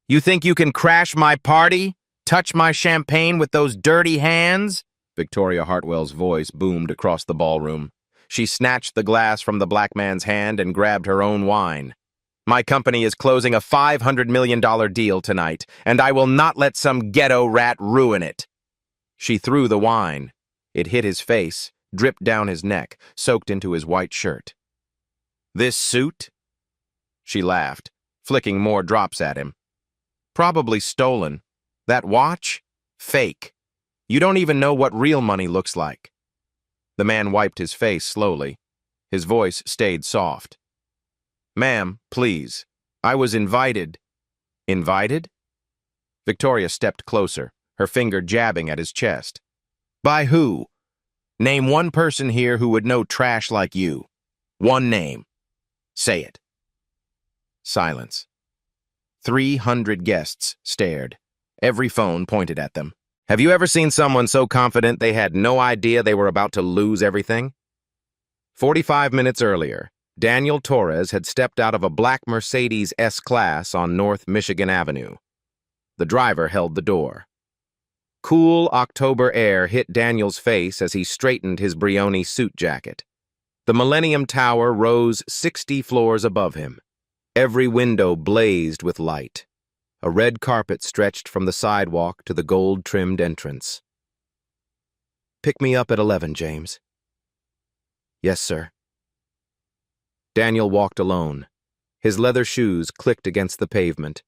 You think you can crash my party? Touch my champagne with those dirty hands? Victoria Hartwell's voice boomed across the ballroom. She snatched the glass from the black man's hand and grabbed her own wine. My company is closing a $500 million deal tonight, and I will not let some ghetto rat ruin it. She threw the wine. It hit his face, dripped down his neck, soaked into his white shirt. This suit? She laughed, flicking more drops at him. Probably stolen. That watch? Fake. You don't even know what real money looks like. The man wiped his face slowly. His voice stayed soft. Ma'am, please. I was invited. Invited? Victoria stepped closer, her finger jabbing at his chest. By who? Name one person here who would know trash like you. One name. Say it. Silence. 300 guests stared. Every phone pointed at them. Have you ever seen someone so confident they had no idea they were about to lose everything? 45 minutes earlier, Daniel Torres had stepped out of a black Mercedes S-Class on North Michigan Avenue. The driver held the door. Cool October air hit Daniel's face as he straightened his Brioni suit jacket. The Millennium Tower rose 60 floors above him. Every window blazed with light. A red carpet stretched from the sidewalk to the gold-trimmed entrance. Pick me up at 11, James. Yes, sir. Daniel walked alone. His leather shoes clicked against the pavement.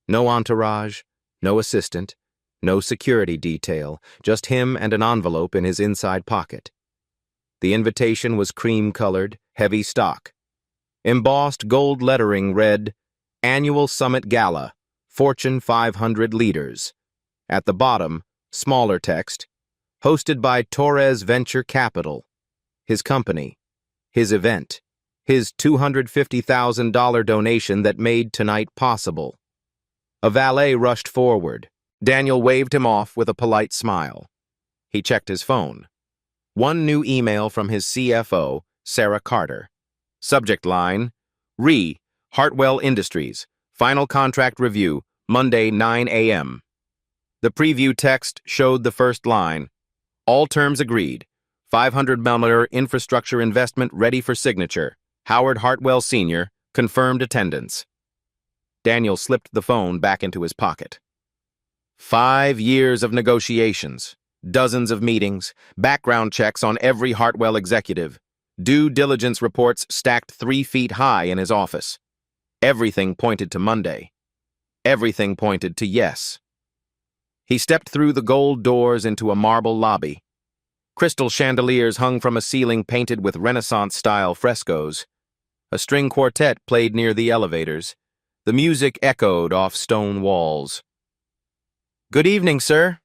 No entourage, no assistant, no security detail, just him and an envelope in his inside pocket. The invitation was cream-colored, heavy stock. Embossed gold lettering read, Annual Summit Gala, Fortune 500 Leaders. At the bottom, smaller text, hosted by Torres Venture Capital. His company, his event, his $250,000 donation that made tonight possible. A valet rushed forward. Daniel waved him off with a polite smile. He checked his phone. One new email from his CFO, Sarah Carter. Subject line, Hartwell Industries, Final Contract Review, Monday 9 a.m. The preview text showed the first line, All terms agreed. $500 million infrastructure investment ready for signature. Howard Hartwell Sr., confirmed attendance. Daniel slipped the phone back into his pocket. 5 years of negotiations, dozens of meetings, background checks on every Hartwell executive, due diligence reports stacked 3 feet high in his office. Everything pointed to Monday. Everything pointed to yes. He stepped through the gold doors into a marble lobby. Crystal chandeliers hung from a ceiling painted with Renaissance-style frescoes. A string quartet played near the elevators. The music echoed off stone walls. Good evening, sir.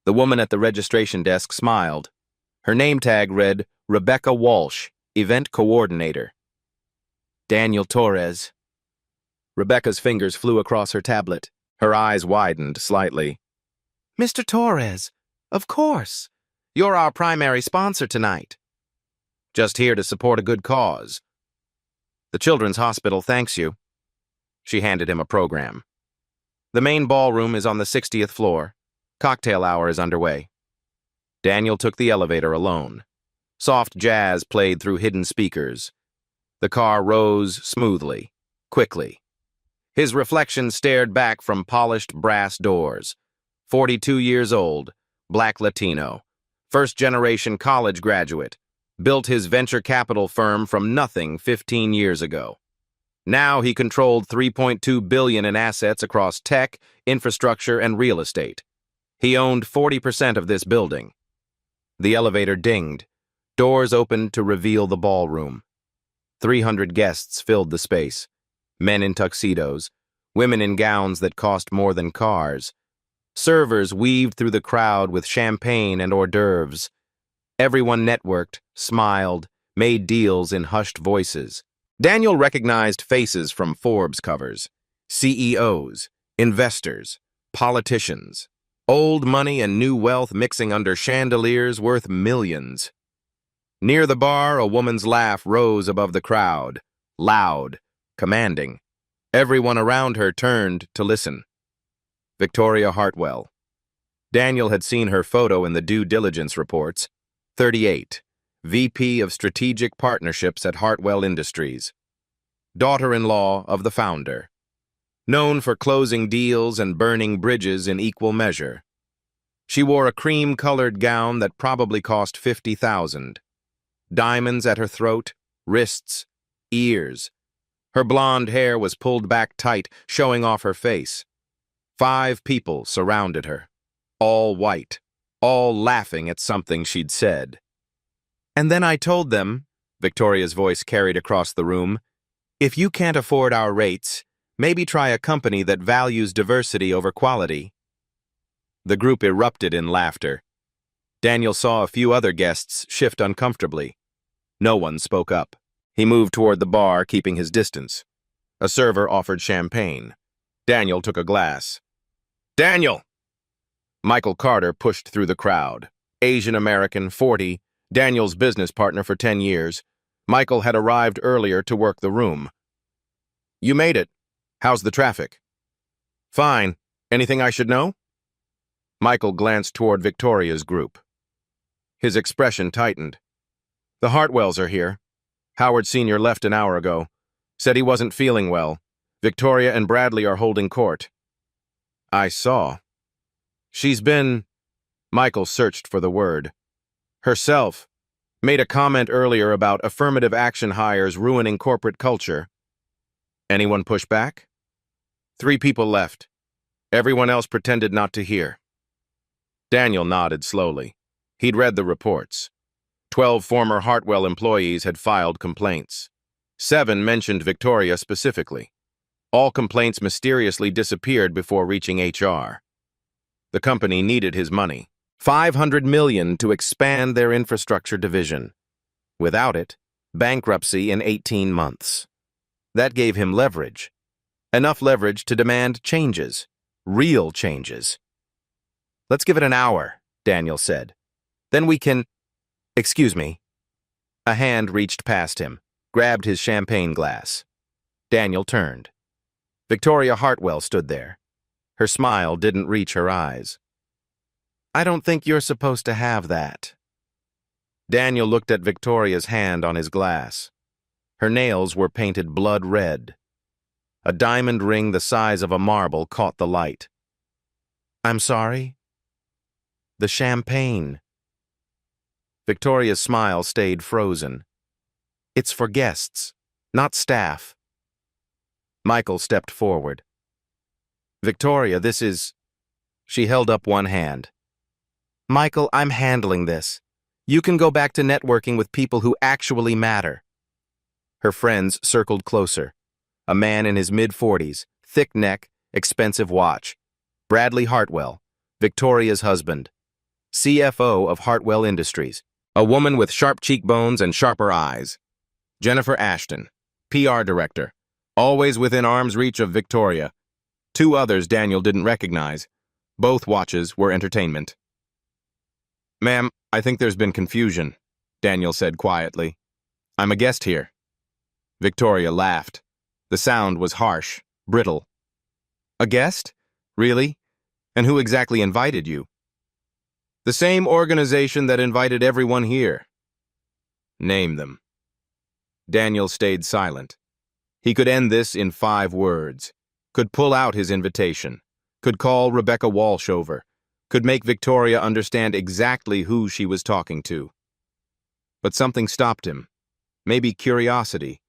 The woman at the registration desk smiled. Her name tag read, Rebecca Walsh, Event Coordinator. Daniel Torres. Rebecca's fingers flew across her tablet. Her eyes widened slightly. Mr. Torres, of course. You're our primary sponsor tonight. Just here to support a good cause. The Children's Hospital thanks you. She handed him a program. The main ballroom is on the 60th floor. Cocktail hour is underway. Daniel took the elevator alone. Soft jazz played through hidden speakers. The car rose smoothly, quickly. His reflection stared back from polished brass doors. 42 years old, black Latino, first-generation college graduate, built his venture capital firm from nothing 15 years ago. Now he controlled $3.2 billion in assets across tech, infrastructure, and real estate. He owned 40% of this building. The elevator dinged. Doors opened to reveal the ballroom. 300 guests filled the space. Men in tuxedos, women in gowns that cost more than cars. Servers weaved through the crowd with champagne and hors d'oeuvres. Everyone networked, smiled, made deals in hushed voices. Daniel recognized faces from Forbes covers. CEOs, investors, politicians. Old money and new wealth mixing under chandeliers worth millions. Near the bar, a woman's laugh rose above the crowd, loud, commanding. Everyone around her turned to listen. Victoria Hartwell. Daniel had seen her photo in the due diligence reports. 38, VP of Strategic Partnerships at Hartwell Industries. Daughter-in-law of the founder. Known for closing deals and burning bridges in equal measure. She wore a cream-colored gown that probably cost $50,000. Diamonds at her throat, wrists, ears. Her blonde hair was pulled back tight, showing off her face. 5 people surrounded her, all white, all laughing at something she'd said. And then I told them, Victoria's voice carried across the room, if you can't afford our rates, maybe try a company that values diversity over quality. The group erupted in laughter. Daniel saw a few other guests shift uncomfortably. No one spoke up. He moved toward the bar, keeping his distance. A server offered champagne. Daniel took a glass. Daniel! Michael Carter pushed through the crowd. Asian American, 40, Daniel's business partner for 10 years. Michael had arrived earlier to work the room. You made it. How's the traffic? Fine. Anything I should know? Michael glanced toward Victoria's group. His expression tightened. The Hartwells are here. Howard Sr. left an hour ago. Said he wasn't feeling well. Victoria and Bradley are holding court. I saw. She's been... Michael searched for the word. Herself. Made a comment earlier about affirmative action hires ruining corporate culture. Anyone push back? 3 people left. Everyone else pretended not to hear. Daniel nodded slowly. He'd read the reports. 12 former Hartwell employees had filed complaints. 7 mentioned Victoria specifically. All complaints mysteriously disappeared before reaching HR. The company needed his money. $500 million to expand their infrastructure division. Without it, bankruptcy in 18 months. That gave him leverage. Enough leverage to demand changes. Real changes. Let's give it an hour, Daniel said. Then we can... Excuse me. A hand reached past him, grabbed his champagne glass. Daniel turned. Victoria Hartwell stood there. Her smile didn't reach her eyes. I don't think you're supposed to have that. Daniel looked at Victoria's hand on his glass. Her nails were painted blood red. A diamond ring the size of a marble caught the light. I'm sorry? The champagne. Victoria's smile stayed frozen. It's for guests, not staff. Michael stepped forward. Victoria, this is... She held up one hand. Michael, I'm handling this. You can go back to networking with people who actually matter. Her friends circled closer. A man in his mid-40s, thick neck, expensive watch. Bradley Hartwell, Victoria's husband. CFO of Hartwell Industries. A woman with sharp cheekbones and sharper eyes. Jennifer Ashton, PR director. Always within arm's reach of Victoria. 2 others Daniel didn't recognize. Both watches were entertainment. Ma'am, I think there's been confusion, Daniel said quietly. I'm a guest here. Victoria laughed. The sound was harsh, brittle. A guest? Really? And who exactly invited you? The same organization that invited everyone here. Name them. Daniel stayed silent. He could end this in 5 words. Could pull out his invitation. Could call Rebecca Walsh over. Could make Victoria understand exactly who she was talking to. But something stopped him. Maybe curiosity.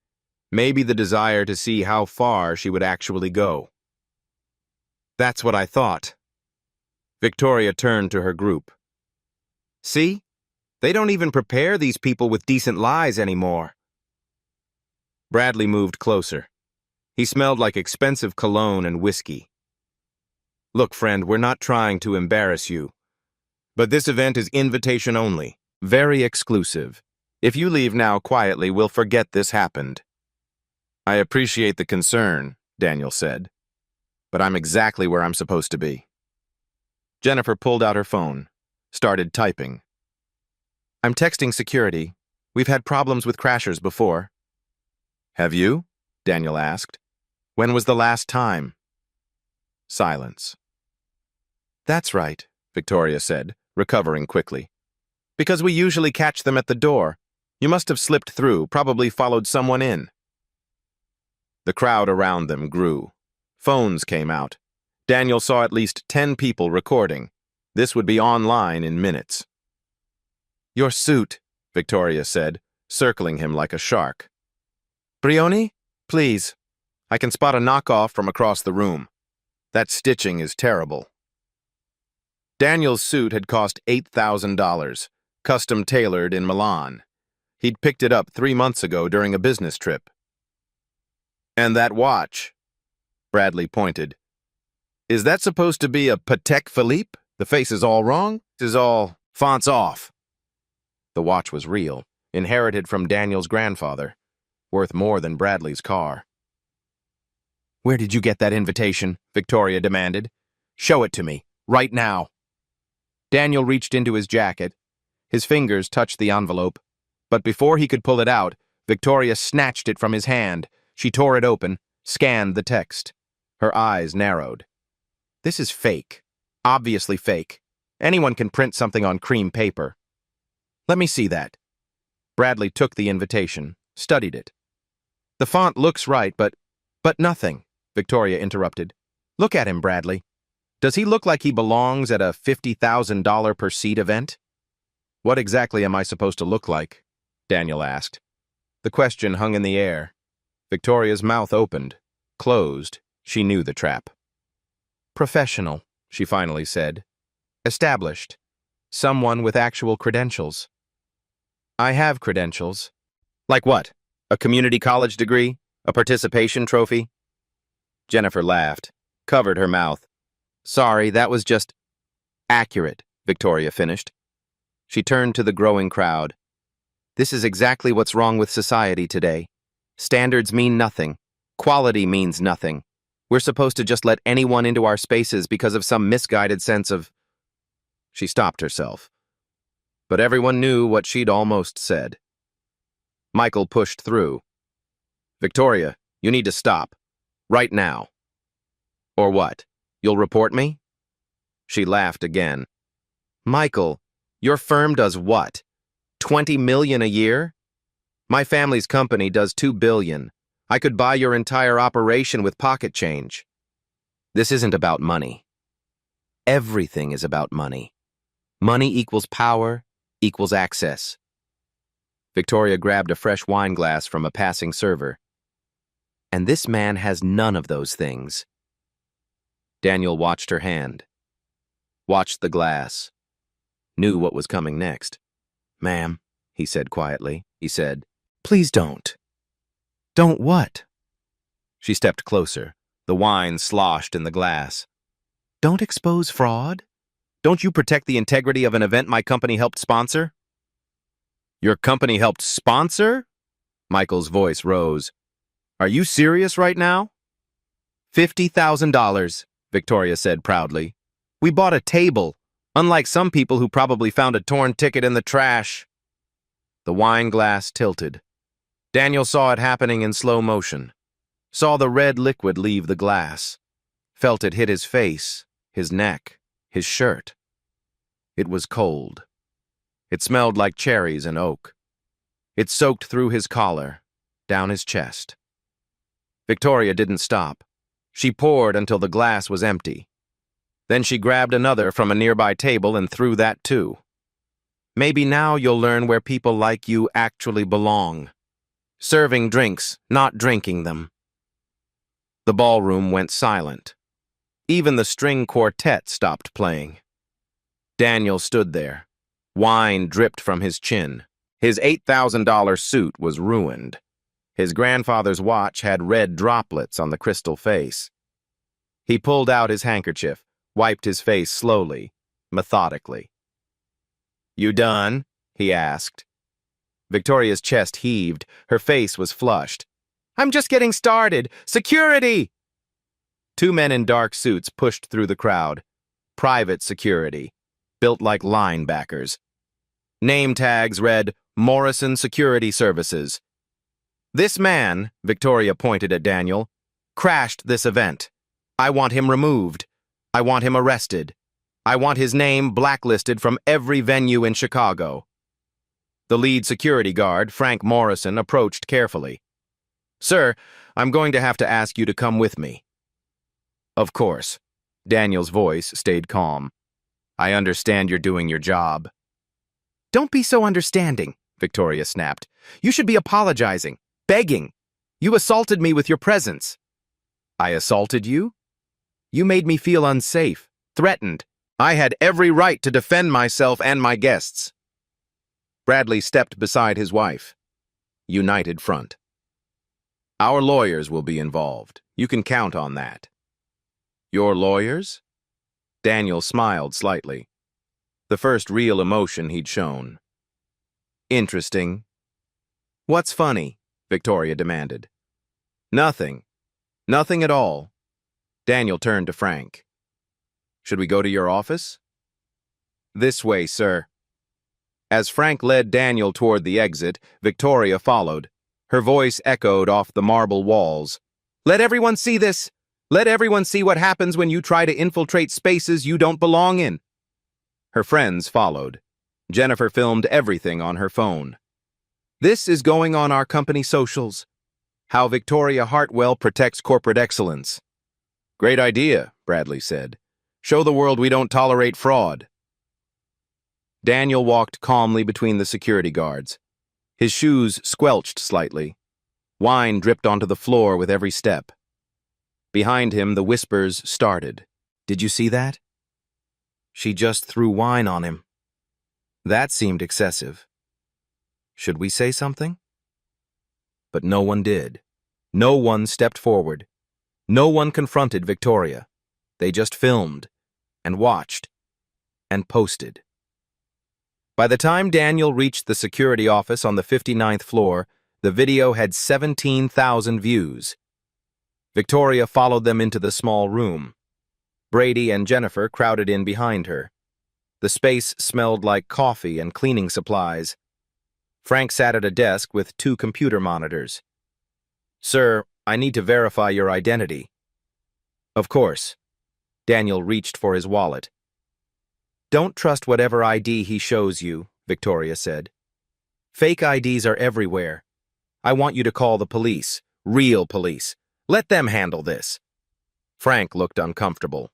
Maybe the desire to see how far she would actually go. That's what I thought. Victoria turned to her group. See? They don't even prepare these people with decent lies anymore. Bradley moved closer. He smelled like expensive cologne and whiskey. Look, friend, we're not trying to embarrass you. But this event is invitation only. Very exclusive. If you leave now quietly, we'll forget this happened. I appreciate the concern, Daniel said. But I'm exactly where I'm supposed to be. Jennifer pulled out her phone, started typing. I'm texting security. We've had problems with crashers before. Have you? Daniel asked. When was the last time? Silence. That's right, Victoria said, recovering quickly. Because we usually catch them at the door. You must have slipped through, probably followed someone in. The crowd around them grew. Phones came out. Daniel saw at least 10 people recording. This would be online in minutes. Your suit, Victoria said, circling him like a shark. Brioni, please. I can spot a knockoff from across the room. That stitching is terrible. Daniel's suit had cost $8,000, custom tailored in Milan. He'd picked it up 3 months ago during a business trip. And that watch, Bradley pointed. Is that supposed to be a Patek Philippe? The face is all wrong? Is all fonts off. The watch was real, inherited from Daniel's grandfather, worth more than Bradley's car. Where did you get that invitation? Victoria demanded. Show it to me, right now. Daniel reached into his jacket. His fingers touched the envelope, but before he could pull it out, Victoria snatched it from his hand. She tore it open, scanned the text. Her eyes narrowed. This is fake. Obviously fake. Anyone can print something on cream paper. Let me see that. Bradley took the invitation, studied it. The font looks right, but nothing, Victoria interrupted. Look at him, Bradley. Does he look like he belongs at a $50,000 per seat event? What exactly am I supposed to look like? Daniel asked. The question hung in the air. Victoria's mouth opened, closed. She knew the trap. Professional, she finally said. Established. Someone with actual credentials. I have credentials. Like what? A community college degree? A participation trophy? Jennifer laughed, covered her mouth. Sorry, that was just accurate, Victoria finished. She turned to the growing crowd. This is exactly what's wrong with society today. Standards mean nothing. Quality means nothing. We're supposed to just let anyone into our spaces because of some misguided sense of... She stopped herself. But everyone knew what she'd almost said. Michael pushed through. Victoria, you need to stop. Right now. Or what? You'll report me? She laughed again. Michael, your firm does what? $20 million a year? My family's company does $2 billion. I could buy your entire operation with pocket change. This isn't about money. Everything is about money. Money equals power, equals access. Victoria grabbed a fresh wine glass from a passing server. And this man has none of those things. Daniel watched her hand. Watched the glass. Knew what was coming next. Ma'am, he said quietly. He said, please don't. Don't what? She stepped closer. The wine sloshed in the glass. Don't expose fraud? Don't you protect the integrity of an event my company helped sponsor? Your company helped sponsor? Michael's voice rose. Are you serious right now? $50,000, Victoria said proudly. We bought a table, unlike some people who probably found a torn ticket in the trash. The wine glass tilted. Daniel saw it happening in slow motion. Saw the red liquid leave the glass. Felt it hit his face, his neck, his shirt. It was cold. It smelled like cherries and oak. It soaked through his collar, down his chest. Victoria didn't stop. She poured until the glass was empty. Then she grabbed another from a nearby table and threw that too. Maybe now you'll learn where people like you actually belong. Serving drinks, not drinking them. The ballroom went silent. Even the string quartet stopped playing. Daniel stood there. Wine dripped from his chin. His $8,000 suit was ruined. His grandfather's watch had red droplets on the crystal face. He pulled out his handkerchief, wiped his face slowly, methodically. You done? He asked. Victoria's chest heaved. Her face was flushed. I'm just getting started. Security! Two men in dark suits pushed through the crowd. Private security, built like linebackers. Name tags read, Morrison Security Services. This man, Victoria pointed at Daniel, crashed this event. I want him removed. I want him arrested. I want his name blacklisted from every venue in Chicago. The lead security guard, Frank Morrison, approached carefully. Sir, I'm going to have to ask you to come with me. Of course. Daniel's voice stayed calm. I understand you're doing your job. Don't be so understanding, Victoria snapped. You should be apologizing, begging. You assaulted me with your presence. I assaulted you? You made me feel unsafe, threatened. I had every right to defend myself and my guests. Bradley stepped beside his wife. United front. Our lawyers will be involved. You can count on that. Your lawyers? Daniel smiled slightly. The first real emotion he'd shown. Interesting. What's funny? Victoria demanded. Nothing. Nothing at all. Daniel turned to Frank. Should we go to your office? This way, sir. As Frank led Daniel toward the exit, Victoria followed. Her voice echoed off the marble walls. Let everyone see this! Let everyone see what happens when you try to infiltrate spaces you don't belong in. Her friends followed. Jennifer filmed everything on her phone. This is going on our company socials. How Victoria Hartwell protects corporate excellence. Great idea, Bradley said. Show the world we don't tolerate fraud. Daniel walked calmly between the security guards. His shoes squelched slightly. Wine dripped onto the floor with every step. Behind him, the whispers started. Did you see that? She just threw wine on him. That seemed excessive. Should we say something? But no one did. No one stepped forward. No one confronted Victoria. They just filmed, and watched, and posted. By the time Daniel reached the security office on the 59th floor, the video had 17,000 views. Victoria followed them into the small room. Brady and Jennifer crowded in behind her. The space smelled like coffee and cleaning supplies. Frank sat at a desk with 2 computer monitors. Sir, I need to verify your identity. Of course. Daniel reached for his wallet. Don't trust whatever ID he shows you, Victoria said. Fake IDs are everywhere. I want you to call the police, real police. Let them handle this. Frank looked uncomfortable.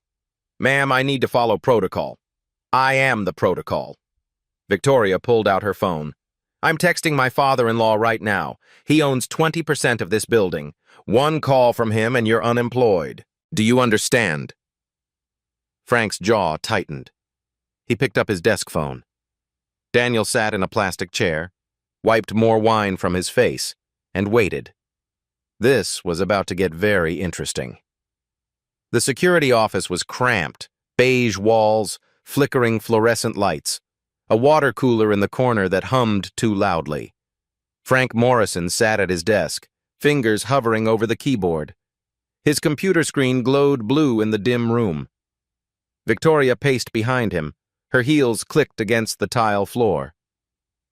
Ma'am, I need to follow protocol. I am the protocol. Victoria pulled out her phone. I'm texting my father-in-law right now. He owns 20% of this building. 1 call from him and you're unemployed. Do you understand? Frank's jaw tightened. He picked up his desk phone. Daniel sat in a plastic chair, wiped more wine from his face, and waited. This was about to get very interesting. The security office was cramped, beige walls, flickering fluorescent lights, a water cooler in the corner that hummed too loudly. Frank Morrison sat at his desk, fingers hovering over the keyboard. His computer screen glowed blue in the dim room. Victoria paced behind him. Her heels clicked against the tile floor.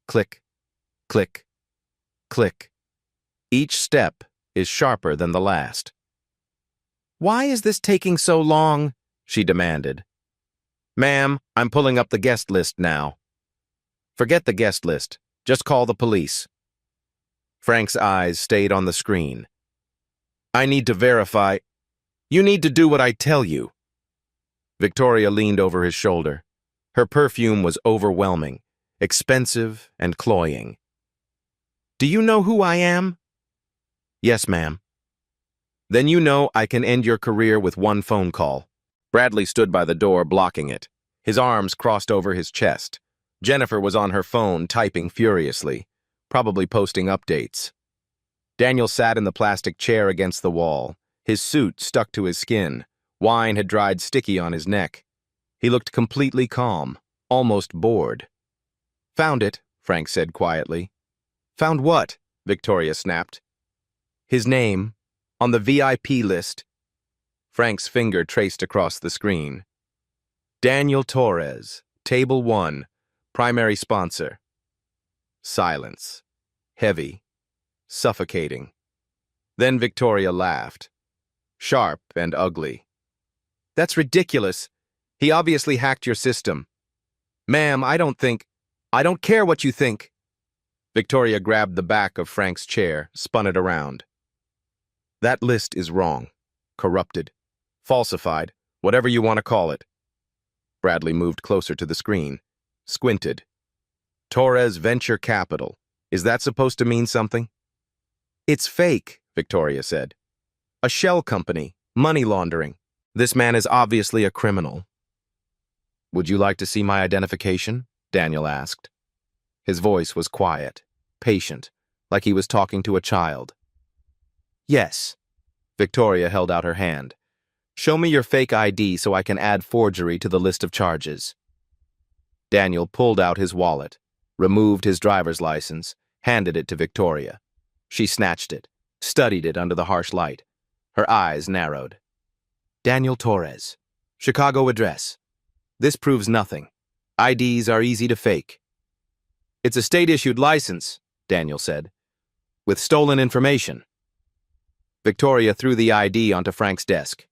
Click, click, click. Each step is sharper than the last. Why is this taking so long? She demanded. Ma'am, I'm pulling up the guest list now. Forget the guest list. Just call the police. Frank's eyes stayed on the screen. I need to verify. You need to do what I tell you. Victoria leaned over his shoulder. Her perfume was overwhelming, expensive and cloying. Do you know who I am? Yes, ma'am. Then you know I can end your career with 1 phone call. Bradley stood by the door, blocking it. His arms crossed over his chest. Jennifer was on her phone, typing furiously, probably posting updates. Daniel sat in the plastic chair against the wall. His suit stuck to his skin. Wine had dried sticky on his neck. He looked completely calm, almost bored. Found it, Frank said quietly. Found what? Victoria snapped. His name, on the VIP list. Frank's finger traced across the screen. Daniel Torres, Table 1, primary sponsor. Silence. Heavy. Suffocating. Then Victoria laughed. sharp and ugly. That's ridiculous. He obviously hacked your system. Ma'am, I don't care what you think. Victoria grabbed the back of Frank's chair, spun it around. That list is wrong, corrupted, falsified, whatever you want to call it. Bradley moved closer to the screen, squinted. Torres Venture Capital. Is that supposed to mean something? It's fake, Victoria said. A shell company, money laundering. This man is obviously a criminal. Would you like to see my identification? Daniel asked. His voice was quiet, patient, like he was talking to a child. Yes. Victoria held out her hand. Show me your fake ID so I can add forgery to the list of charges. Daniel pulled out his wallet, removed his driver's license, handed it to Victoria. She snatched it, studied it under the harsh light. Her eyes narrowed. Daniel Torres. Chicago address. This proves nothing. IDs are easy to fake. It's a state-issued license, Daniel said, with stolen information. Victoria threw the ID onto Frank's desk.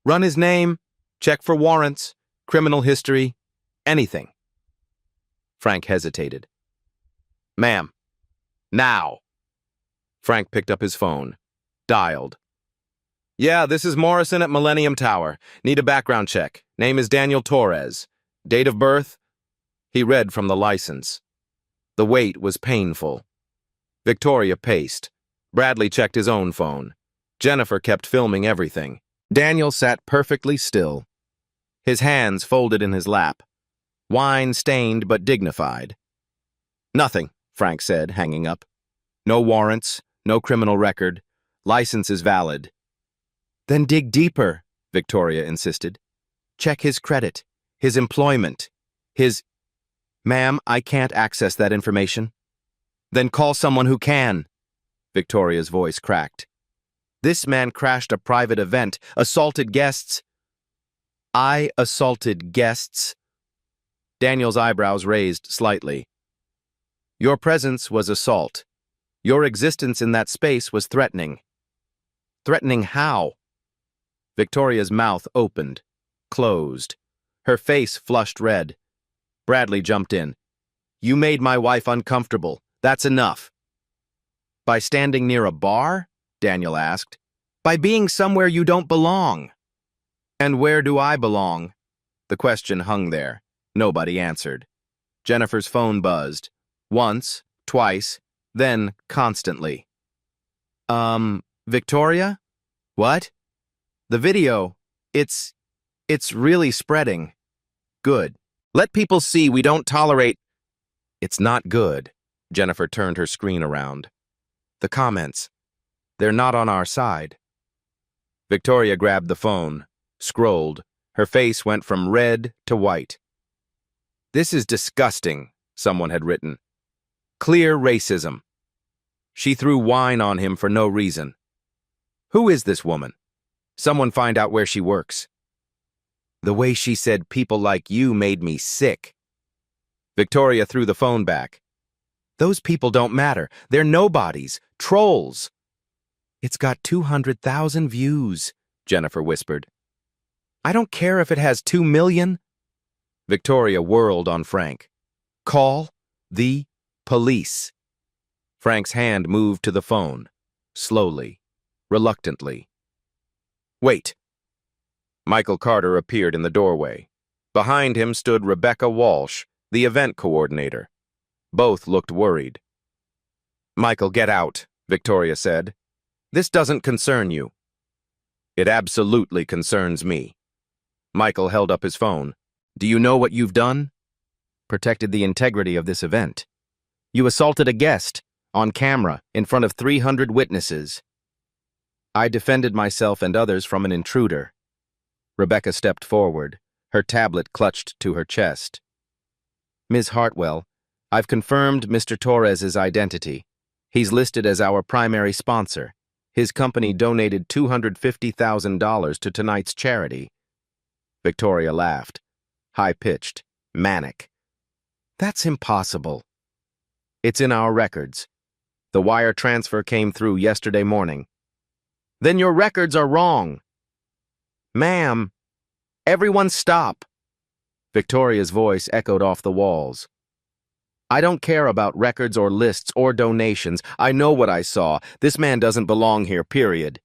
Run his name, check for warrants, criminal history, anything. Frank hesitated. Ma'am, now. Frank picked up his phone, dialed. Yeah, this is Morrison at Millennium Tower. Need a background check. Name is Daniel Torres. Date of birth? He read from the license. The wait was painful. Victoria paced. Bradley checked his own phone. Jennifer kept filming everything. Daniel sat perfectly still, his hands folded in his lap, wine-stained but dignified. Nothing, Frank said, hanging up. No warrants, no criminal record. License is valid. Then dig deeper, Victoria insisted. Check his credit, his employment, his... Ma'am, I can't access that information. Then call someone who can. Victoria's voice cracked. This man crashed a private event, assaulted guests. I assaulted guests? Daniel's eyebrows raised slightly. Your presence was assault. Your existence in that space was threatening. Threatening how? Victoria's mouth opened, closed. Her face flushed red. Bradley jumped in. You made my wife uncomfortable. That's enough. By standing near a bar? Daniel asked. By being somewhere you don't belong. And where do I belong? The question hung there. Nobody answered. Jennifer's phone buzzed. Once, twice, then constantly. Victoria? What? The video, it's really spreading. Good. Let people see we don't tolerate... It's not good. Jennifer turned her screen around. The comments. They're not on our side. Victoria grabbed the phone, scrolled. Her face went from red to white. This is disgusting, someone had written. Clear racism. She threw wine on him for no reason. Who is this woman? Someone find out where she works. The way she said people like you made me sick. Victoria threw the phone back. Those people don't matter. They're nobodies. Trolls. It's got 200,000 views, Jennifer whispered. I don't care if it has 2 million. Victoria whirled on Frank. Call the police. Frank's hand moved to the phone, slowly, reluctantly. Wait. Michael Carter appeared in the doorway. Behind him stood Rebecca Walsh, the event coordinator. Both looked worried. Michael, get out, Victoria said. This doesn't concern you. It absolutely concerns me. Michael held up his phone. Do you know what you've done? Protected the integrity of this event. You assaulted a guest, on camera, in front of 300 witnesses. I defended myself and others from an intruder. Rebecca stepped forward, her tablet clutched to her chest. Ms. Hartwell, I've confirmed Mr. Torres's identity. He's listed as our primary sponsor. His company donated $250,000 to tonight's charity. Victoria laughed, high-pitched, manic. That's impossible. It's in our records. The wire transfer came through yesterday morning. Then your records are wrong. Ma'am, everyone stop. Victoria's voice echoed off the walls. I don't care about records or lists or donations. I know what I saw. This man doesn't belong here, period.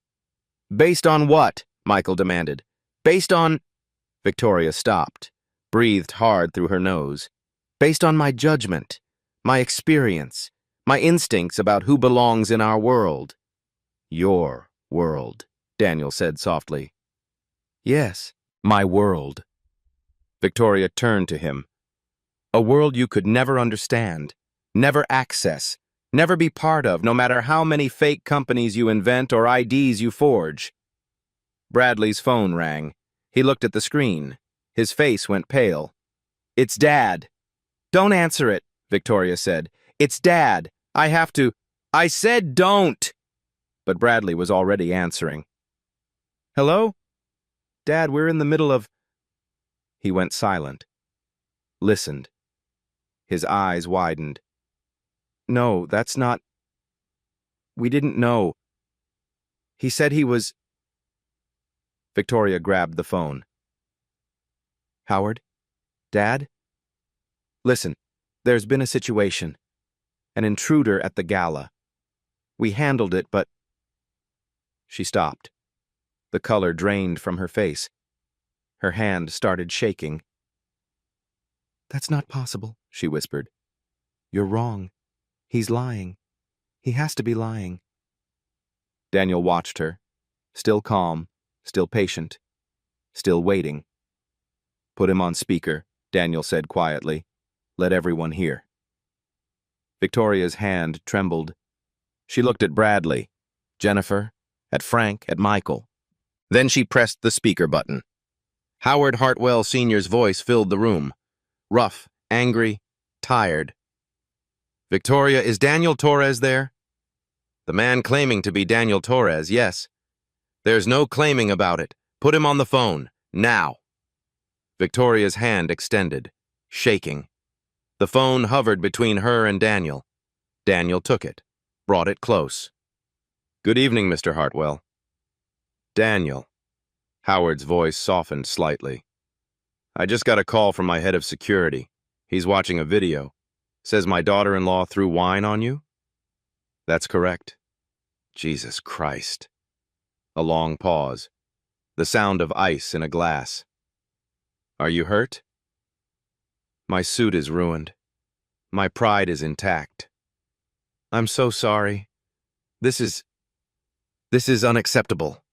Based on what? Michael demanded. Based on... Victoria stopped, breathed hard through her nose. Based on my judgment, my experience, my instincts about who belongs in our world. Your world, Daniel said softly. Yes, my world. Victoria turned to him. A world you could never understand, never access, never be part of, no matter how many fake companies you invent or IDs you forge. Bradley's phone rang. He looked at the screen. His face went pale. It's Dad. Don't answer it, Victoria said. It's Dad. I have to. I said don't. But Bradley was already answering. Hello? Dad, we're in the middle of... He went silent. Listened. His eyes widened. No, that's not... We didn't know. He said he was... Victoria grabbed the phone. Howard? Dad? Listen, there's been a situation. An intruder at the gala. We handled it, but... She stopped. The color drained from her face. Her hand started shaking. That's not possible, she whispered. You're wrong. He's lying. He has to be lying. Daniel watched her, still calm, still patient, still waiting. Put him on speaker, Daniel said quietly. Let everyone hear. Victoria's hand trembled. She looked at Bradley, Jennifer, at Frank, at Michael. Then she pressed the speaker button. Howard Hartwell Sr.'s voice filled the room. Rough, angry, tired. Victoria, is Daniel Torres there? The man claiming to be Daniel Torres, yes. There's no claiming about it. Put him on the phone, now. Victoria's hand extended, shaking. The phone hovered between her and Daniel. Daniel took it, brought it close. Good evening, Mr. Hartwell. Daniel. Howard's voice softened slightly. I just got a call from my head of security. He's watching a video. Says my daughter-in-law threw wine on you? That's correct. Jesus Christ. A long pause. The sound of ice in a glass. Are you hurt? My suit is ruined. My pride is intact. I'm so sorry. This is unacceptable.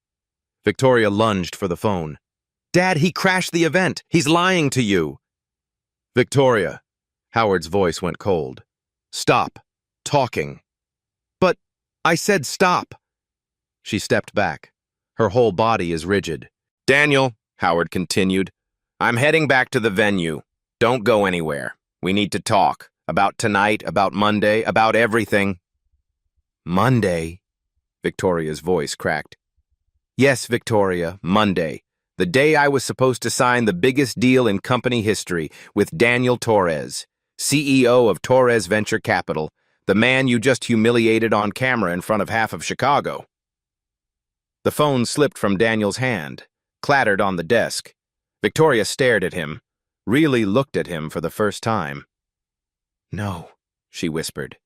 Victoria lunged for the phone. Dad, he crashed the event. He's lying to you. Victoria. Howard's voice went cold. Stop. Talking. But I said stop. She stepped back. Her whole body is rigid. Daniel, Howard continued, I'm heading back to the venue. Don't go anywhere. We need to talk. About tonight, about Monday, about everything. Monday? Victoria's voice cracked. Yes, Victoria, Monday. The day I was supposed to sign the biggest deal in company history with Daniel Torres, CEO of Torres Venture Capital, the man you just humiliated on camera in front of half of Chicago. The phone slipped from Daniel's hand, clattered on the desk. Victoria stared at him, really looked at him for the first time. No, she whispered.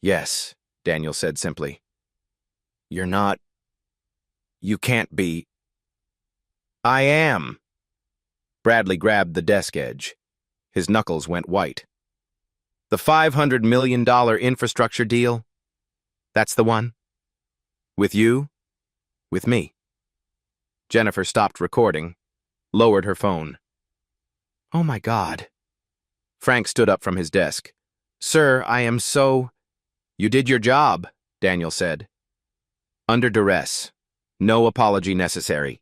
Yes, Daniel said simply. You're not... You can't be... I am. Bradley grabbed the desk edge. His knuckles went white. The $500 million infrastructure deal? That's the one? With you? With me. Jennifer stopped recording, lowered her phone. Oh my God. Frank stood up from his desk. Sir, I am so... You did your job, Daniel said. Under duress. No apology necessary.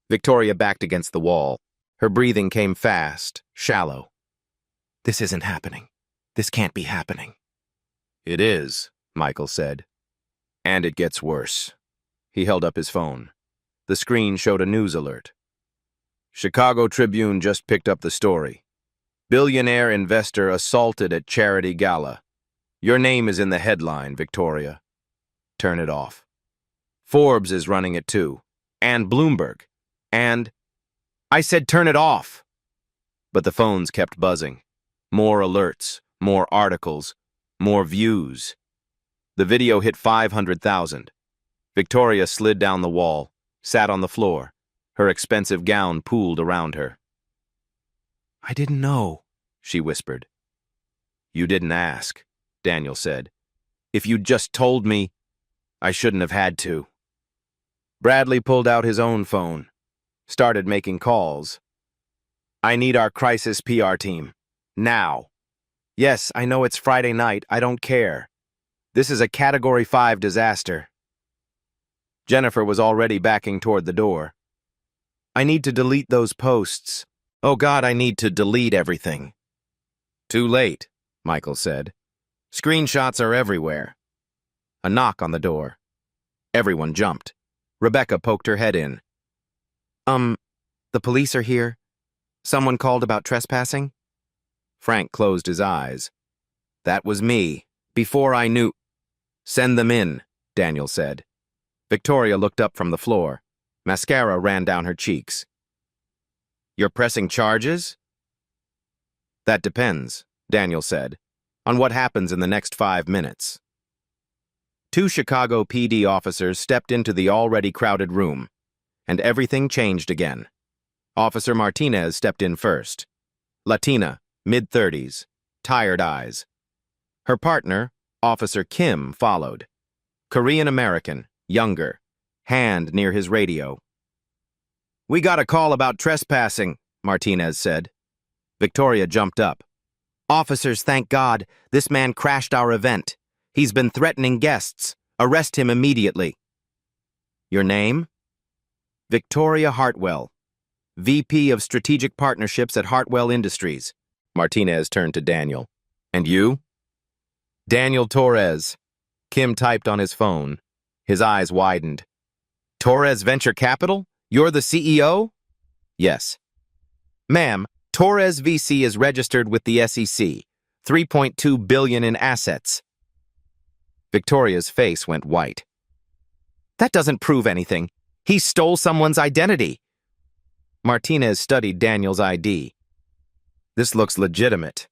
Victoria backed against the wall. Her breathing came fast, shallow. This isn't happening. This can't be happening. It is, Michael said. And it gets worse. He held up his phone. The screen showed a news alert. Chicago Tribune just picked up the story. Billionaire investor assaulted at charity gala. Your name is in the headline, Victoria. Turn it off. Forbes is running it too. And Bloomberg. And I said turn it off. But the phones kept buzzing. More alerts, more articles, more views. The video hit 500,000. Victoria slid down the wall, sat on the floor, her expensive gown pooled around her. I didn't know, she whispered. You didn't ask, Daniel said. If you'd just told me, I shouldn't have had to. Bradley pulled out his own phone, started making calls. I need our crisis PR team. Now. Yes, I know it's Friday night. I don't care. This is a Category 5 disaster. Jennifer was already backing toward the door. I need to delete those posts. Oh God, I need to delete everything. Too late, Michael said. Screenshots are everywhere. A knock on the door. Everyone jumped. Rebecca poked her head in. The police are here. Someone called about trespassing? Frank closed his eyes. That was me. Before I knew. Send them in, Daniel said. Victoria looked up from the floor. Mascara ran down her cheeks. You're pressing charges? That depends, Daniel said, on what happens in the next 5 minutes. 2 Chicago PD officers stepped into the already crowded room, and everything changed again. Officer Martinez stepped in first. Latina, mid-30s, tired eyes. Her partner, Officer Kim, followed. Korean-American, younger, hand near his radio. We got a call about trespassing, Martinez said. Victoria jumped up. Officers, thank God, this man crashed our event. He's been threatening guests. Arrest him immediately. Your name? Victoria Hartwell, VP of Strategic Partnerships at Hartwell Industries. Martinez turned to Daniel. And you? Daniel Torres. Kim typed on his phone. His eyes widened. Torres Venture Capital? You're the CEO? Yes. Ma'am, Torres VC is registered with the SEC. $3.2 billion in assets. Victoria's face went white. That doesn't prove anything. He stole someone's identity. Martinez studied Daniel's ID. This looks legitimate.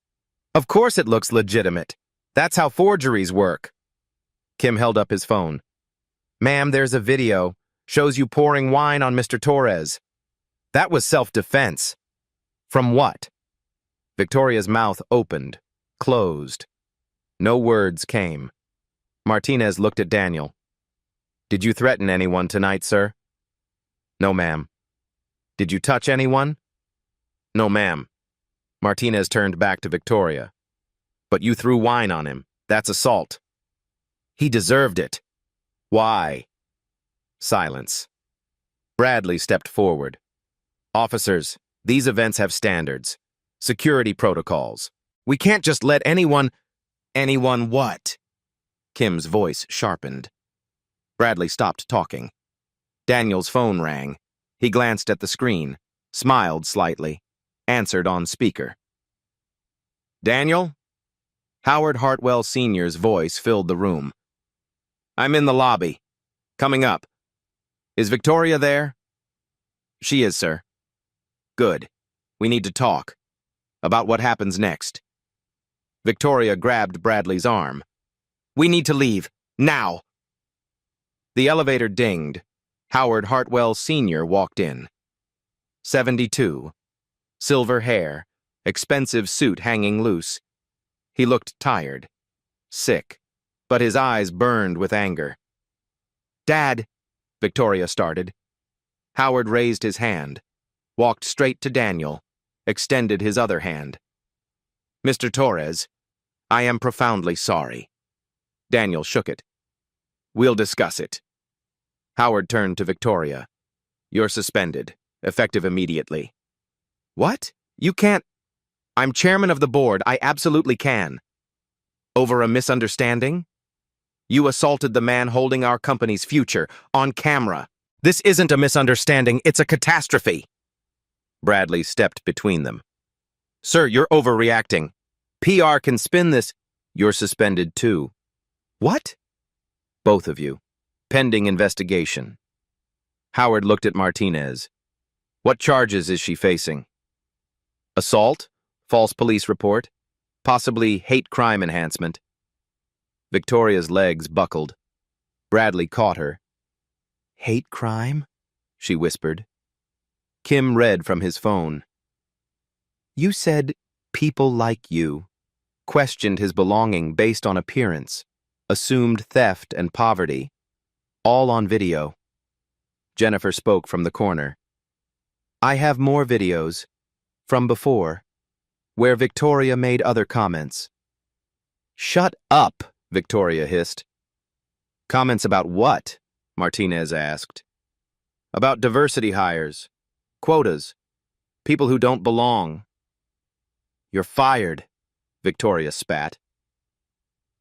Of course it looks legitimate. That's how forgeries work. Kim held up his phone. Ma'am, there's a video. Shows you pouring wine on Mr. Torres. That was self-defense. From what? Victoria's mouth opened, closed. No words came. Martinez looked at Daniel. Did you threaten anyone tonight, sir? No, ma'am. Did you touch anyone? No, ma'am. Martinez turned back to Victoria. But you threw wine on him. That's assault. He deserved it. Why? Silence. Bradley stepped forward. Officers, these events have standards, security protocols. We can't just let anyone... Anyone what? Kim's voice sharpened. Bradley stopped talking. Daniel's phone rang. He glanced at the screen, smiled slightly, answered on speaker. Daniel? Howard Hartwell Sr.'s voice filled the room. I'm in the lobby. Coming up. Is Victoria there? She is, sir. Good. We need to talk. About what happens next. Victoria grabbed Bradley's arm. We need to leave. Now! The elevator dinged. Howard Hartwell Sr. walked in. 72. Silver hair. Expensive suit hanging loose. He looked tired. Sick. But his eyes burned with anger. Dad, Victoria started. Howard raised his hand, walked straight to Daniel, extended his other hand. Mr. Torres, I am profoundly sorry. Daniel shook it. We'll discuss it. Howard turned to Victoria. You're suspended, effective immediately. What? You can't... I'm chairman of the board. I absolutely can. Over a misunderstanding? You assaulted the man holding our company's future, on camera. This isn't a misunderstanding, it's a catastrophe. Bradley stepped between them. Sir, you're overreacting. PR can spin this. You're suspended too. What? Both of you. Pending investigation. Howard looked at Martinez. What charges is she facing? Assault? False police report? Possibly hate crime enhancement. Victoria's legs buckled. Bradley caught her. Hate crime? She whispered. Kim read from his phone. You said people like you. Questioned his belonging based on appearance. Assumed theft and poverty. All on video. Jennifer spoke from the corner. I have more videos. From before. Where Victoria made other comments. Shut up, Victoria hissed. Comments about what? Martinez asked. About diversity hires. Quotas. People who don't belong. You're fired, Victoria spat.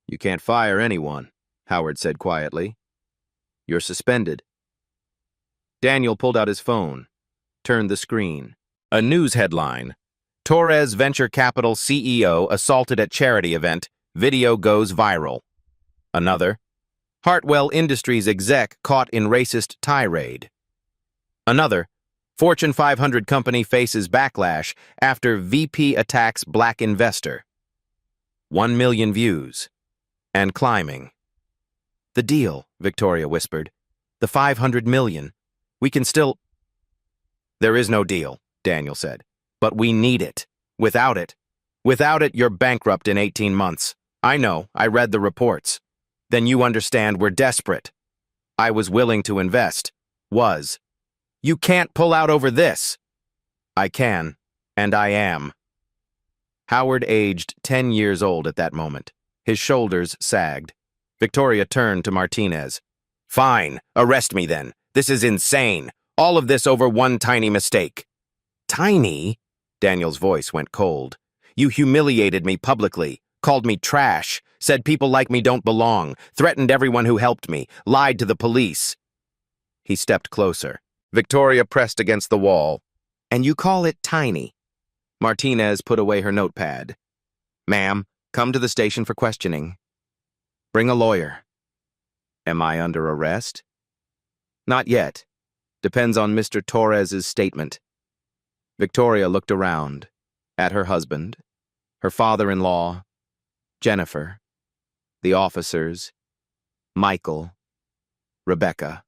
You can't fire anyone, Howard said quietly. You're suspended. Daniel pulled out his phone, turned the screen. A news headline. Torres Venture Capital CEO assaulted at charity event. Video goes viral. Another. Hartwell Industries exec caught in racist tirade. Another. Fortune 500 company faces backlash after VP attacks black investor. 1 million views. And climbing. The deal, Victoria whispered. The 500 million. We can still... There is no deal, Daniel said. But we need it. Without it, you're bankrupt in 18 months. I know, I read the reports. Then you understand we're desperate. I was willing to invest. Was. You can't pull out over this. I can, and I am. Howard aged 10 years old at that moment. His shoulders sagged. Victoria turned to Martinez. Fine, arrest me then. This is insane. All of this over one tiny mistake. Tiny? Daniel's voice went cold. You humiliated me publicly, called me trash, said people like me don't belong, threatened everyone who helped me, lied to the police. He stepped closer. Victoria pressed against the wall. And you call it tiny? Martinez put away her notepad. Ma'am, come to the station for questioning. Bring a lawyer. Am I under arrest? Not yet. Depends on Mr. Torres's statement. Victoria looked around, at her husband, her father-in-law, Jennifer, the officers, Michael, Rebecca.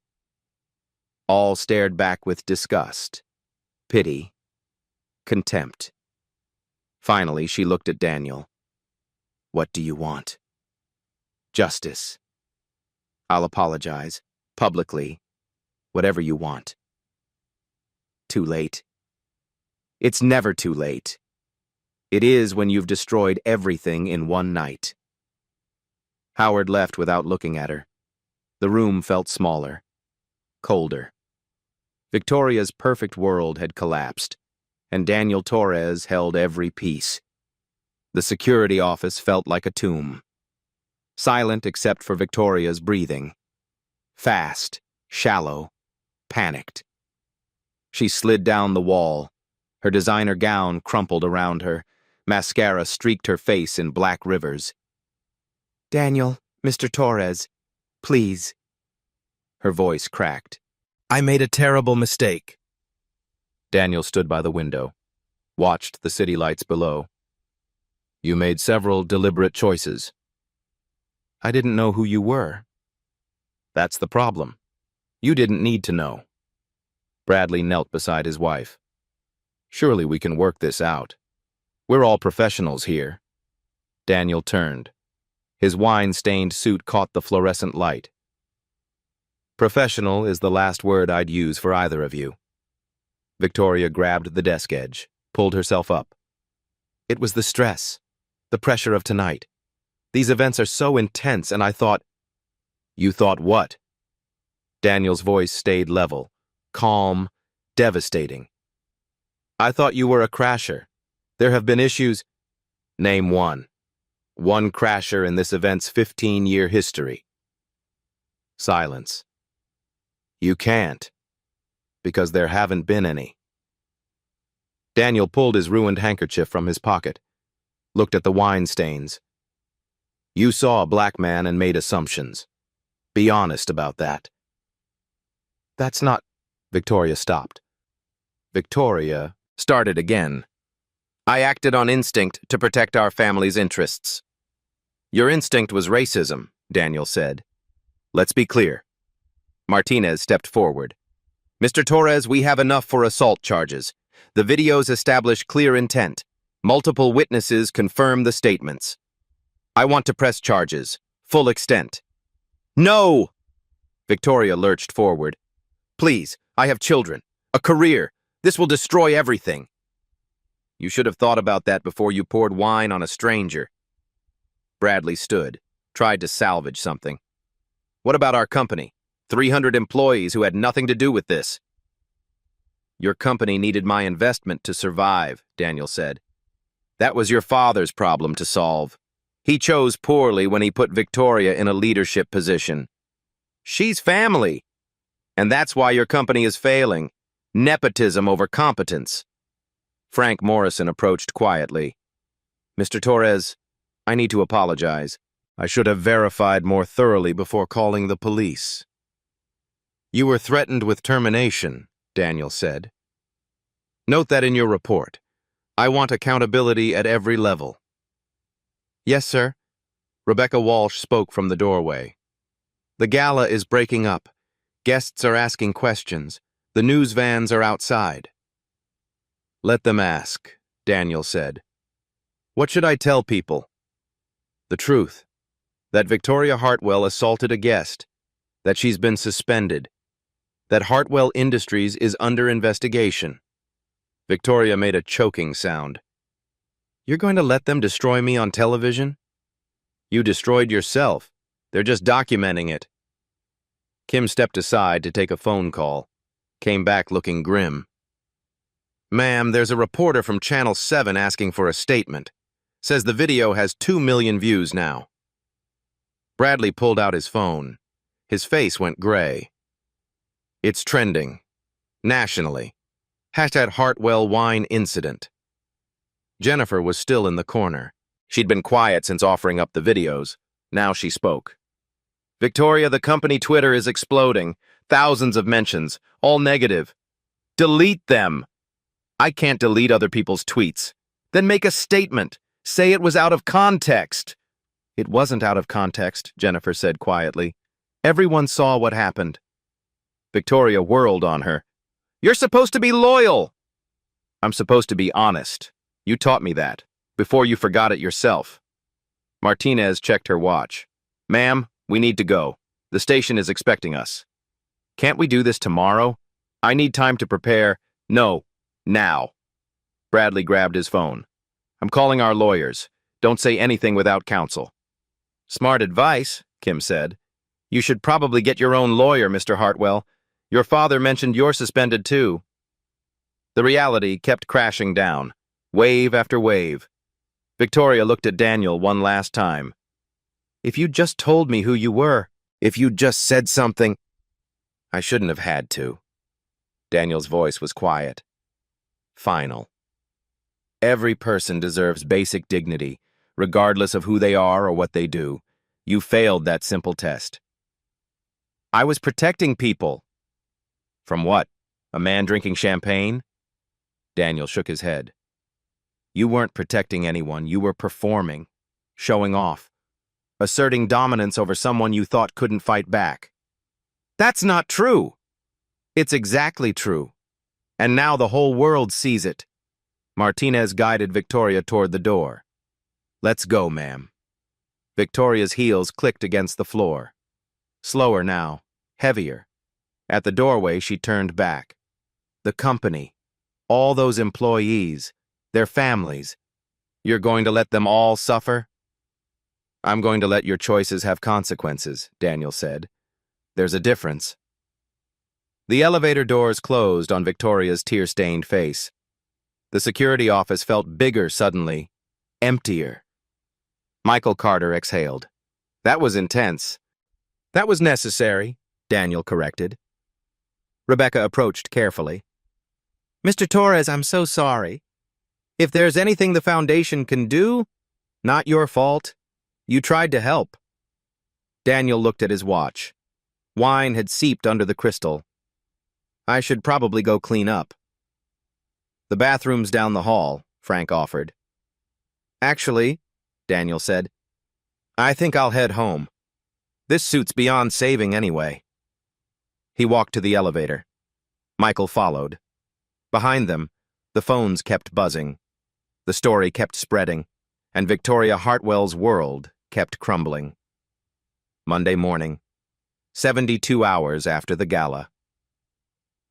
All stared back with disgust, pity, contempt. Finally, she looked at Daniel. What do you want? Justice. I'll apologize, publicly, whatever you want. Too late. It's never too late. It is when you've destroyed everything in one night. Howard left without looking at her. The room felt smaller, colder. Victoria's perfect world had collapsed, and Daniel Torres held every piece. The security office felt like a tomb. Silent except for Victoria's breathing. Fast, shallow, panicked. She slid down the wall. Her designer gown crumpled around her. Mascara streaked her face in black rivers. Daniel, Mr. Torres, please. Her voice cracked. I made a terrible mistake. Daniel stood by the window, watched the city lights below. You made several deliberate choices. I didn't know who you were. That's the problem. You didn't need to know. Bradley knelt beside his wife. Surely we can work this out. We're all professionals here. Daniel turned. His wine-stained suit caught the fluorescent light. Professional is the last word I'd use for either of you. Victoria grabbed the desk edge, pulled herself up. It was the stress, the pressure of tonight. These events are so intense, and I thought... You thought what? Daniel's voice stayed level, calm, devastating. I thought you were a crasher. There have been issues... Name one. One crasher in this event's 15-year history. Silence. You can't, because there haven't been any. Daniel pulled his ruined handkerchief from his pocket, looked at the wine stains. You saw a black man and made assumptions. Be honest about that. That's not... Victoria stopped. Victoria started again. I acted on instinct to protect our family's interests. Your instinct was racism, Daniel said. Let's be clear. Martinez stepped forward. Mr. Torres, we have enough for assault charges. The videos establish clear intent. Multiple witnesses confirm the statements. I want to press charges, full extent. No! Victoria lurched forward. Please, I have children, a career. This will destroy everything. You should have thought about that before you poured wine on a stranger. Bradley stood, tried to salvage something. What about our company? 300 employees who had nothing to do with this. Your company needed my investment to survive, Daniel said. That was your father's problem to solve. He chose poorly when he put Victoria in a leadership position. She's family. And that's why your company is failing. Nepotism over competence. Frank Morrison approached quietly. Mr. Torres, I need to apologize. I should have verified more thoroughly before calling the police. You were threatened with termination, Daniel said. Note that in your report. I want accountability at every level. Yes, sir. Rebecca Walsh spoke from the doorway. The gala is breaking up. Guests are asking questions. The news vans are outside. Let them ask, Daniel said. What should I tell people? The truth. That Victoria Hartwell assaulted a guest. That she's been suspended. That Hartwell Industries is under investigation. Victoria made a choking sound. You're going to let them destroy me on television? You destroyed yourself. They're just documenting it. Kim stepped aside to take a phone call. Came back looking grim. Ma'am, there's a reporter from Channel 7 asking for a statement. Says the video has 2 million views now. Bradley pulled out his phone. His face went gray. It's trending. Nationally. #Hartwell Wine Incident. Jennifer was still in the corner. She'd been quiet since offering up the videos. Now she spoke. Victoria, the company Twitter is exploding. Thousands of mentions, all negative. Delete them. I can't delete other people's tweets. Then make a statement. Say it was out of context. It wasn't out of context, Jennifer said quietly. Everyone saw what happened. Victoria whirled on her. You're supposed to be loyal. I'm supposed to be honest. You taught me that, before you forgot it yourself. Martinez checked her watch. Ma'am, we need to go. The station is expecting us. Can't we do this tomorrow? I need time to prepare. No, now. Bradley grabbed his phone. I'm calling our lawyers. Don't say anything without counsel. Smart advice, Kim said. You should probably get your own lawyer, Mr. Hartwell. Your father mentioned you're suspended too. The reality kept crashing down, wave after wave. Victoria looked at Daniel one last time. If you'd just told me who you were, if you'd just said something... I shouldn't have had to. Daniel's voice was quiet. Final. Every person deserves basic dignity, regardless of who they are or what they do. You failed that simple test. I was protecting people. From what? A man drinking champagne? Daniel shook his head. You weren't protecting anyone. You were performing, showing off, asserting dominance over someone you thought couldn't fight back. That's not true. It's exactly true. And now the whole world sees it. Martinez guided Victoria toward the door. Let's go, ma'am. Victoria's heels clicked against the floor. Slower now, heavier. At the doorway, she turned back. The company, all those employees, their families. You're going to let them all suffer? I'm going to let your choices have consequences, Daniel said. There's a difference. The elevator doors closed on Victoria's tear-stained face. The security office felt bigger suddenly, emptier. Michael Carter exhaled. That was intense. That was necessary, Daniel corrected. Rebecca approached carefully. Mr. Torres, I'm so sorry. If there's anything the Foundation can do, not your fault. You tried to help. Daniel looked at his watch. Wine had seeped under the crystal. I should probably go clean up. The bathroom's down the hall, Frank offered. Actually, Daniel said, I think I'll head home. This suit's beyond saving anyway. He walked to the elevator. Michael followed. Behind them, the phones kept buzzing. The story kept spreading, and Victoria Hartwell's world kept crumbling. Monday morning, 72 hours after the gala.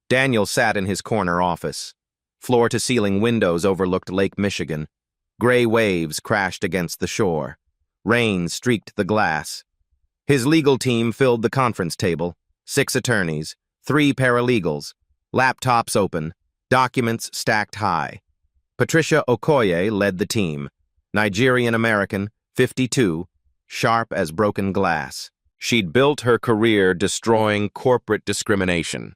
Daniel sat in his corner office. Floor-to-ceiling windows overlooked Lake Michigan. Gray waves crashed against the shore. Rain streaked the glass. His legal team filled the conference table. 6 attorneys, 3 paralegals, laptops open, documents stacked high. Patricia Okoye led the team. Nigerian-American, 52, sharp as broken glass. She'd built her career destroying corporate discrimination.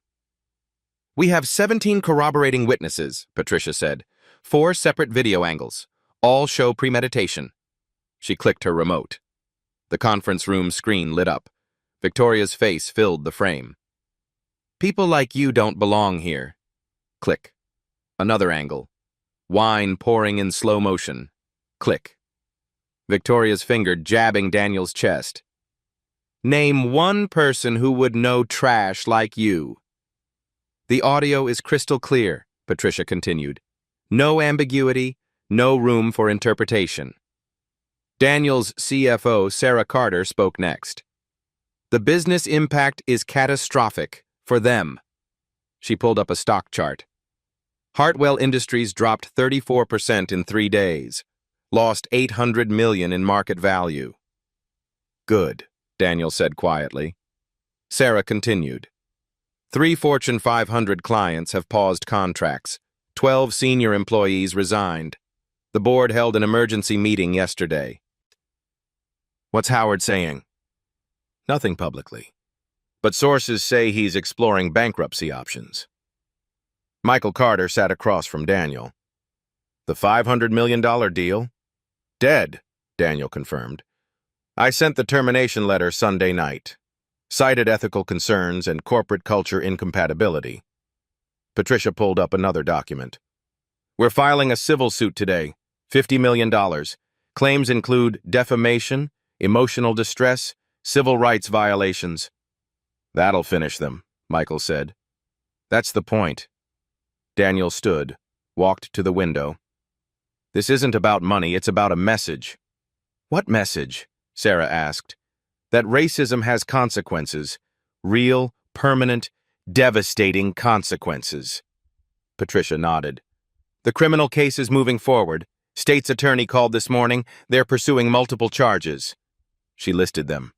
We have 17 corroborating witnesses, Patricia said. 4 separate video angles. All show premeditation. She clicked her remote. The conference room screen lit up. Victoria's face filled the frame. People like you don't belong here. Click. Another angle. Wine pouring in slow motion. Click. Victoria's finger jabbing Daniel's chest. Name one person who would know trash like you. The audio is crystal clear, Patricia continued. No ambiguity, no room for interpretation. Daniel's CFO, Sarah Carter, spoke next. The business impact is catastrophic for them. She pulled up a stock chart. Hartwell Industries dropped 34% in 3 days, lost $800 million in market value. Good, Daniel said quietly. Sarah continued. 3 Fortune 500 clients have paused contracts. 12 senior employees resigned. The board held an emergency meeting yesterday. What's Howard saying? Nothing publicly. But sources say he's exploring bankruptcy options. Michael Carter sat across from Daniel. The $500 million deal? Dead, Daniel confirmed. I sent the termination letter Sunday night. Cited ethical concerns and corporate culture incompatibility. Patricia pulled up another document. We're filing a civil suit today, $50 million. Claims include defamation, emotional distress, civil rights violations. That'll finish them, Michael said. That's the point. Daniel stood, walked to the window. This isn't about money, it's about a message. What message? Sarah asked. That racism has consequences. Real, permanent, devastating consequences. Patricia nodded. The criminal case is moving forward. State's attorney called this morning. They're pursuing multiple charges. She listed them.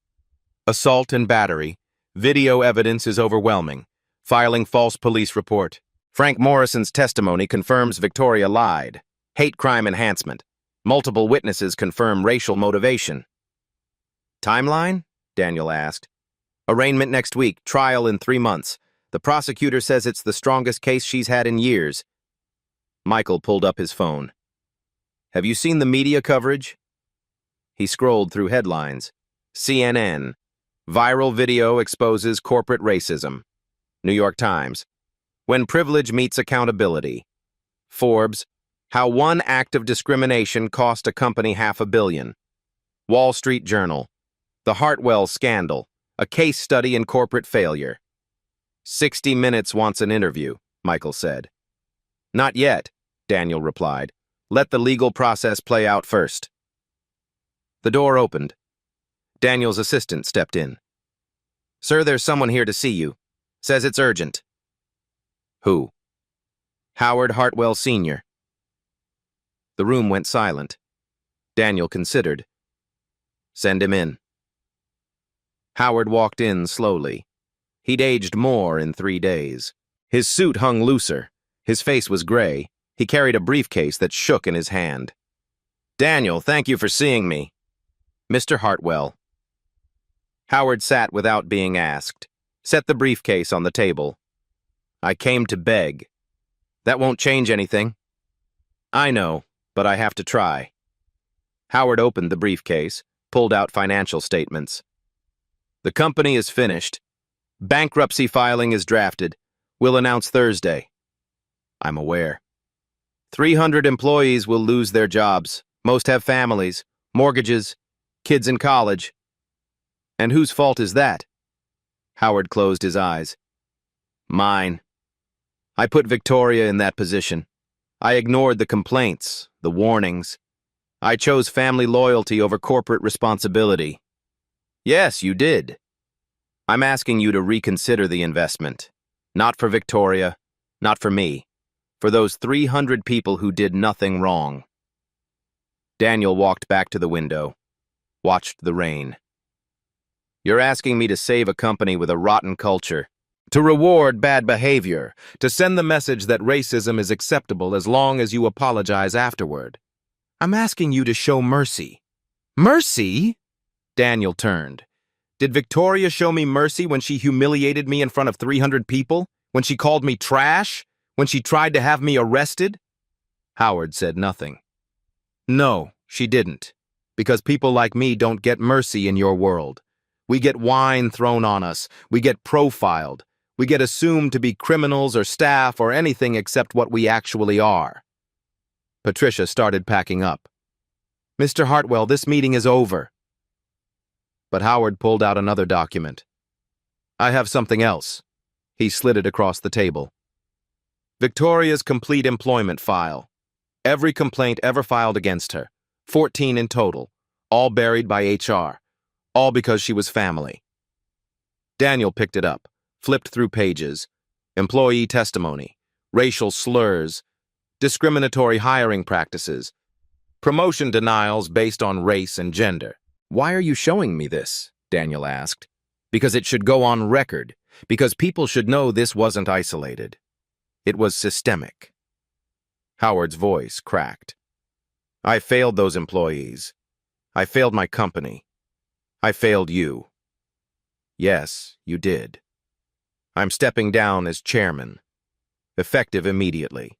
Assault and battery. Video evidence is overwhelming. Filing false police report. Frank Morrison's testimony confirms Victoria lied. Hate crime enhancement. Multiple witnesses confirm racial motivation. Timeline? Daniel asked. Arraignment next week, trial in 3 months. The prosecutor says it's the strongest case she's had in years. Michael pulled up his phone. Have you seen the media coverage? He scrolled through headlines. CNN. Viral video exposes corporate racism. New York Times. When privilege meets accountability. Forbes. How one act of discrimination cost a company $500 million. Wall Street Journal. The Hartwell Scandal, a case study in corporate failure. 60 Minutes wants an interview, Michael said. Not yet, Daniel replied. Let the legal process play out first. The door opened. Daniel's assistant stepped in. Sir, there's someone here to see you. Says it's urgent. Who? Howard Hartwell Sr. The room went silent. Daniel considered. Send him in. Howard walked in slowly. He'd aged more in 3 days. His suit hung looser. His face was gray. He carried a briefcase that shook in his hand. Daniel, thank you for seeing me. Mr. Hartwell. Howard sat without being asked. Set the briefcase on the table. I came to beg. That won't change anything. I know, but I have to try. Howard opened the briefcase, pulled out financial statements. The company is finished. Bankruptcy filing is drafted. We'll announce Thursday. I'm aware. 300 employees will lose their jobs. Most have families, mortgages, kids in college. And whose fault is that? Howard closed his eyes. Mine. I put Victoria in that position. I ignored the complaints, the warnings. I chose family loyalty over corporate responsibility. Yes, you did. I'm asking you to reconsider the investment. Not for Victoria, not for me. For those 300 people who did nothing wrong. Daniel walked back to the window, watched the rain. You're asking me to save a company with a rotten culture, to reward bad behavior, to send the message that racism is acceptable as long as you apologize afterward. I'm asking you to show mercy. Mercy? Daniel turned. Did Victoria show me mercy when she humiliated me in front of 300 people? When she called me trash? When she tried to have me arrested? Howard said nothing. No, she didn't. Because people like me don't get mercy in your world. We get wine thrown on us. We get profiled. We get assumed to be criminals or staff or anything except what we actually are. Patricia started packing up. Mr. Hartwell, this meeting is over. But Howard pulled out another document. I have something else. He slid it across the table. Victoria's complete employment file. Every complaint ever filed against her. 14 in total. All buried by HR. All because she was family. Daniel picked it up, flipped through pages. Employee testimony. Racial slurs. Discriminatory hiring practices. Promotion denials based on race and gender. Why are you showing me this? Daniel asked. Because it should go on record. Because people should know this wasn't isolated. It was systemic. Howard's voice cracked. I failed those employees. I failed my company. I failed you. Yes, you did. I'm stepping down as chairman. Effective immediately.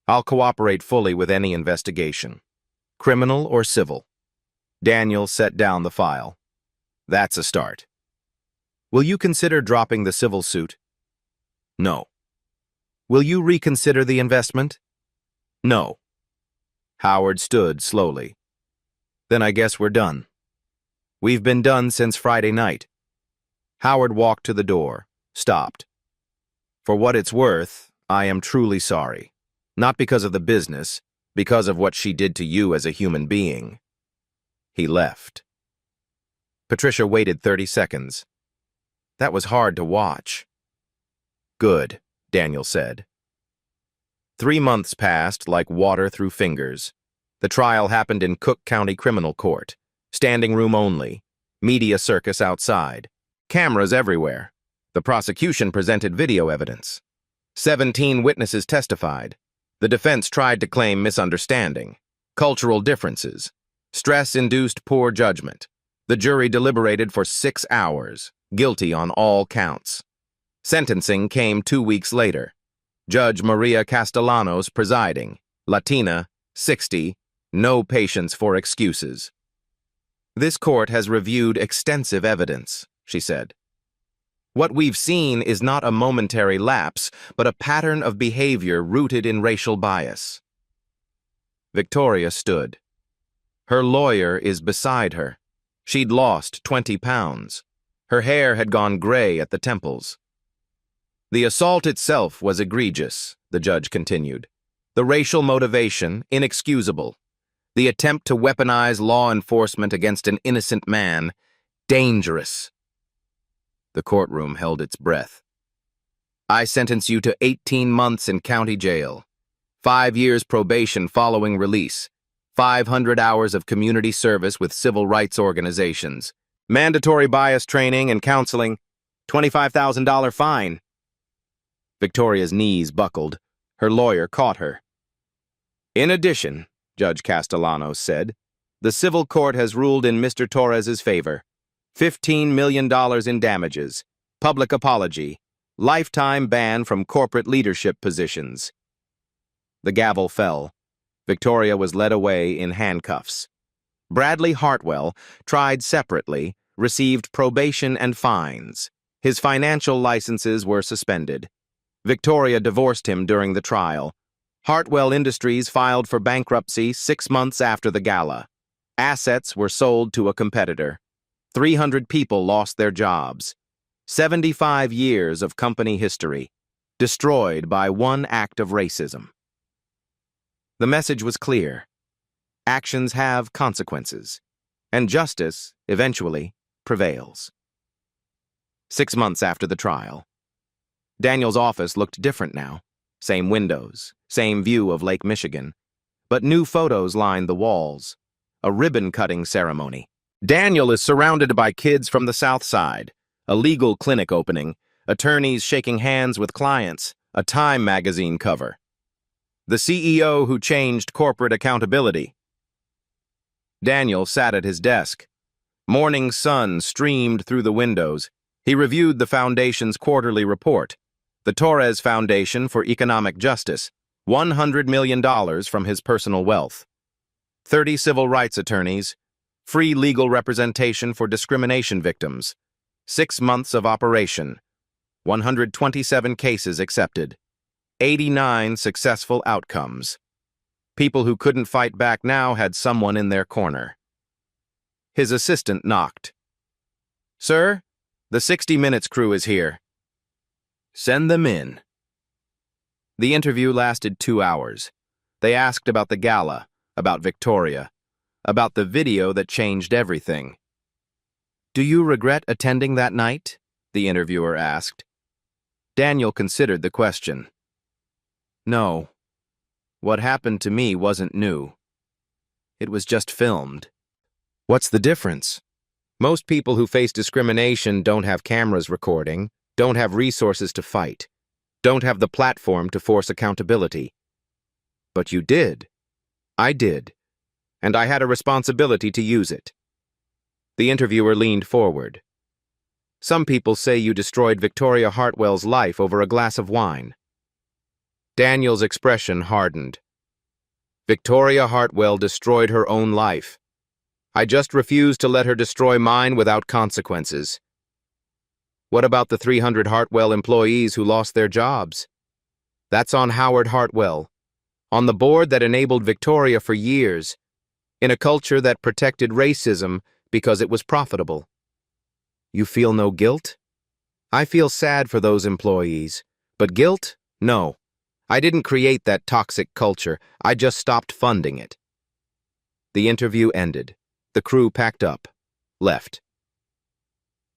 I'll cooperate fully with any investigation. Criminal or civil. Daniel set down the file. That's a start. Will you consider dropping the civil suit? No. Will you reconsider the investment? No. Howard stood slowly. Then I guess we're done. We've been done since Friday night. Howard walked to the door, stopped. For what it's worth, I am truly sorry. Not because of the business, because of what she did to you as a human being. He left. Patricia waited 30 seconds. That was hard to watch. Good, Daniel said. 3 months passed like water through fingers. The trial happened in Cook County Criminal Court. Standing room only. Media circus outside. Cameras everywhere. The prosecution presented video evidence. 17 witnesses testified. The defense tried to claim misunderstanding, cultural differences, stress-induced poor judgment. The jury deliberated for 6 hours, guilty on all counts. Sentencing came 2 weeks later. Judge Maria Castellanos presiding. Latina, 60, no patience for excuses. This court has reviewed extensive evidence, she said. What we've seen is not a momentary lapse, but a pattern of behavior rooted in racial bias. Victoria stood. Her lawyer is beside her. She'd lost 20 pounds. Her hair had gone gray at the temples. The assault itself was egregious, the judge continued. The racial motivation, inexcusable. The attempt to weaponize law enforcement against an innocent man, dangerous. The courtroom held its breath. I sentence you to 18 months in county jail, 5 years probation following release, 500 hours of community service with civil rights organizations, mandatory bias training and counseling, $25,000 fine. Victoria's knees buckled. Her lawyer caught her. In addition, Judge Castellanos said, the civil court has ruled in Mr. Torres's favor. $15 million in damages, public apology, lifetime ban from corporate leadership positions. The gavel fell. Victoria was led away in handcuffs. Bradley Hartwell, tried separately, received probation and fines. His financial licenses were suspended. Victoria divorced him during the trial. Hartwell Industries filed for bankruptcy 6 months after the gala. Assets were sold to a competitor. 300 people lost their jobs. 75 years of company history, destroyed by one act of racism. The message was clear. Actions have consequences, and justice, eventually, prevails. 6 months after the trial. Daniel's office looked different now. Same windows, same view of Lake Michigan. But new photos lined the walls. A ribbon-cutting ceremony. Daniel is surrounded by kids from the South Side. A legal clinic opening. Attorneys shaking hands with clients. A Time magazine cover. The CEO who changed corporate accountability. Daniel sat at his desk. Morning sun streamed through the windows. He reviewed the foundation's quarterly report. The Torres Foundation for Economic Justice, $100 million from his personal wealth. 30 civil rights attorneys, free legal representation for discrimination victims, 6 months of operation, 127 cases accepted, 89 successful outcomes. People who couldn't fight back now had someone in their corner. His assistant knocked. "Sir, the 60 Minutes crew is here." "Send them in." The interview lasted 2 hours. They asked about the gala, about Victoria, about the video that changed everything. "Do you regret attending that night?" the interviewer asked. Daniel considered the question. "No. What happened to me wasn't new. It was just filmed." "What's the difference?" "Most people who face discrimination don't have cameras recording, don't have resources to fight, don't have the platform to force accountability. But you did. I did. And I had a responsibility to use it." The interviewer leaned forward. "Some people say you destroyed Victoria Hartwell's life over a glass of wine." Daniel's expression hardened. "Victoria Hartwell destroyed her own life. I just refused to let her destroy mine without consequences." "What about the 300 Hartwell employees who lost their jobs?" "That's on Howard Hartwell, on the board that enabled Victoria for years, in a culture that protected racism because it was profitable." "You feel no guilt?" "I feel sad for those employees, but guilt? No. I didn't create that toxic culture. I just stopped funding it." The interview ended. The crew packed up, left.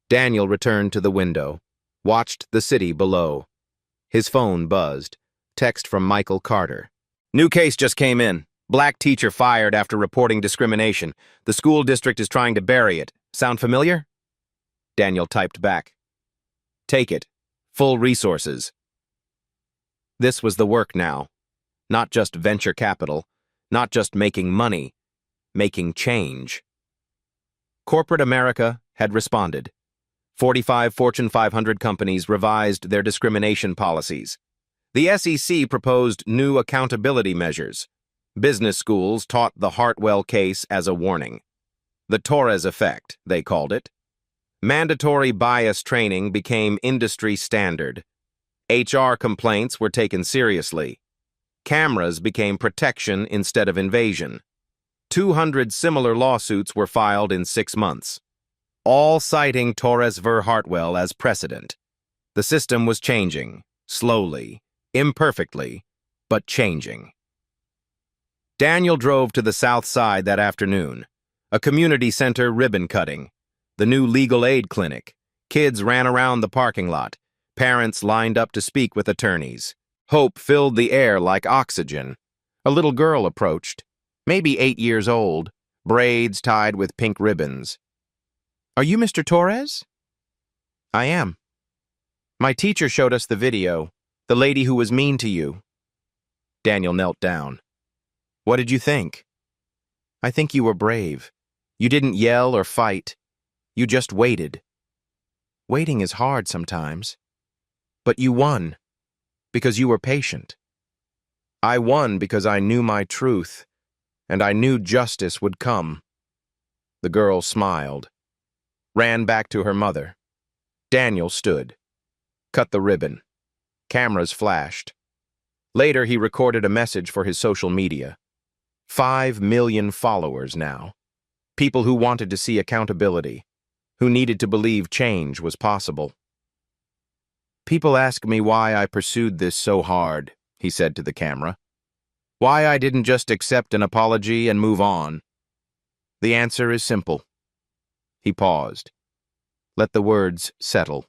Daniel returned to the window, watched the city below. His phone buzzed. Text from Michael Carter. "New case just came in. Black teacher fired after reporting discrimination. The school district is trying to bury it. Sound familiar?" Daniel typed back. "Take it. Full resources." This was the work now. Not just venture capital, not just making money, making change. Corporate America had responded. 45 Fortune 500 companies revised their discrimination policies. The SEC proposed new accountability measures. Business schools taught the Hartwell case as a warning. The Torres effect, they called it. Mandatory bias training became industry standard. HR complaints were taken seriously. Cameras became protection instead of invasion. 200 similar lawsuits were filed in 6 months, all citing Torres v. Hartwell as precedent. The system was changing, slowly, imperfectly, but changing. Daniel drove to the South Side that afternoon. A community center ribbon cutting. The new legal aid clinic. Kids ran around the parking lot. Parents lined up to speak with attorneys. Hope filled the air like oxygen. A little girl approached, maybe 8 years old, braids tied with pink ribbons. "Are you Mr. Torres?" "I am. My teacher showed us the video, the lady who was mean to you." Daniel knelt down. "What did you think?" "I think you were brave. You didn't yell or fight. You just waited. Waiting is hard sometimes. But you won, because you were patient. I won because I knew my truth, and I knew justice would come." The girl smiled, ran back to her mother. Daniel stood. Cut the ribbon. Cameras flashed. Later, he recorded a message for his social media. 5 million followers now. People who wanted to see accountability, who needed to believe change was possible. People ask me why I pursued this so hard, he said to the camera. Why I didn't just accept an apology and move on. The answer is simple. He paused. Let the words settle.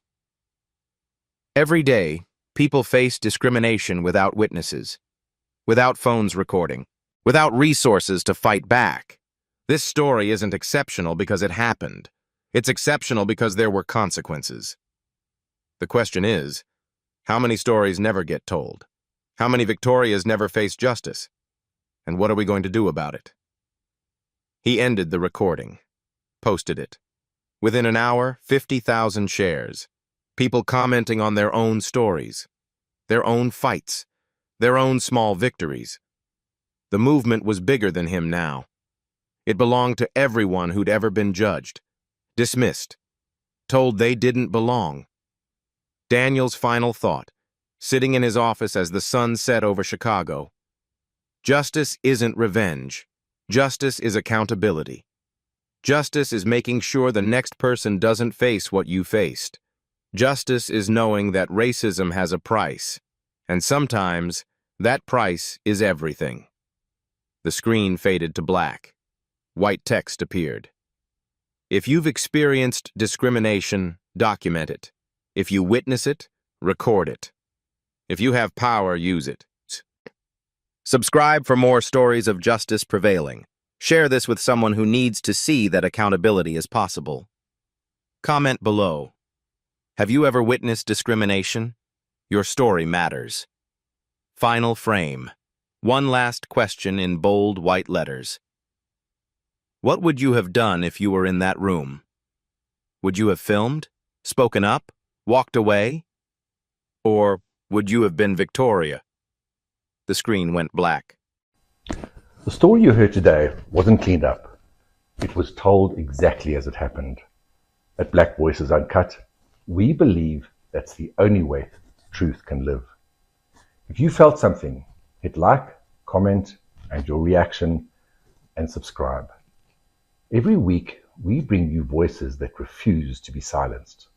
Every day, people face discrimination without witnesses, without phones recording, without resources to fight back. This story isn't exceptional because it happened. It's exceptional because there were consequences. The question is, how many stories never get told? How many Victorias never face justice? And what are we going to do about it? He ended the recording, posted it. Within an hour, 50,000 shares. People commenting on their own stories, their own fights, their own small victories. The movement was bigger than him now. It belonged to everyone who'd ever been judged, dismissed, told they didn't belong. Daniel's final thought, sitting in his office as the sun set over Chicago. Justice isn't revenge. Justice is accountability. Justice is making sure the next person doesn't face what you faced. Justice is knowing that racism has a price, and sometimes that price is everything. The screen faded to black. White text appeared. If you've experienced discrimination, document it. If you witness it, record it. If you have power, use it. Subscribe for more stories of justice prevailing. Share this with someone who needs to see that accountability is possible. Comment below. Have you ever witnessed discrimination? Your story matters. Final frame. One last question in bold white letters. What would you have done if you were in that room? Would you have filmed, spoken up, walked away? Or would you have been Victoria? The screen went black. The story you heard today wasn't cleaned up. It was told exactly as it happened. At Black Voices Uncut, we believe that's the only way truth can live. If you felt something, hit like, comment, and your reaction, and subscribe. Every week, we bring you voices that refuse to be silenced.